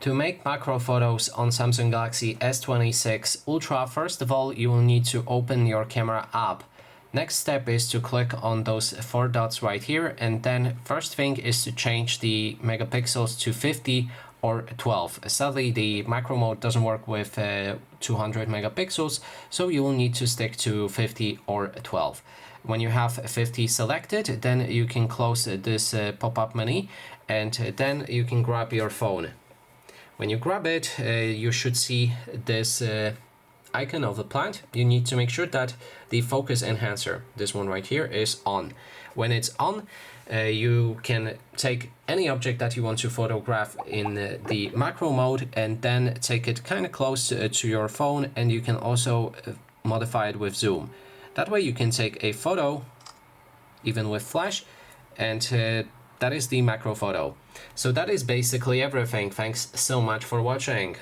To make macro photos on Samsung Galaxy S26 Ultra, first of all, you will need to open your camera app. Next step is to click on those four dots right here, and then first thing is to change the megapixels to 50 or 12. Sadly, the macro mode doesn't work with 200 megapixels, so you will need to stick to 50 or 12. When you have 50 selected, then you can close this pop-up menu, and then you can grab your phone. When you grab it, you should see this icon of the plant. You need to make sure that the focus enhancer, this one right here, is on. When it's on, you can take any object that you want to photograph in the macro mode and then take it kind of close to your phone, and you can also modify it with zoom. That way you can take a photo even with flash, and that is the macro photo. So that is basically everything. Thanks so much for watching.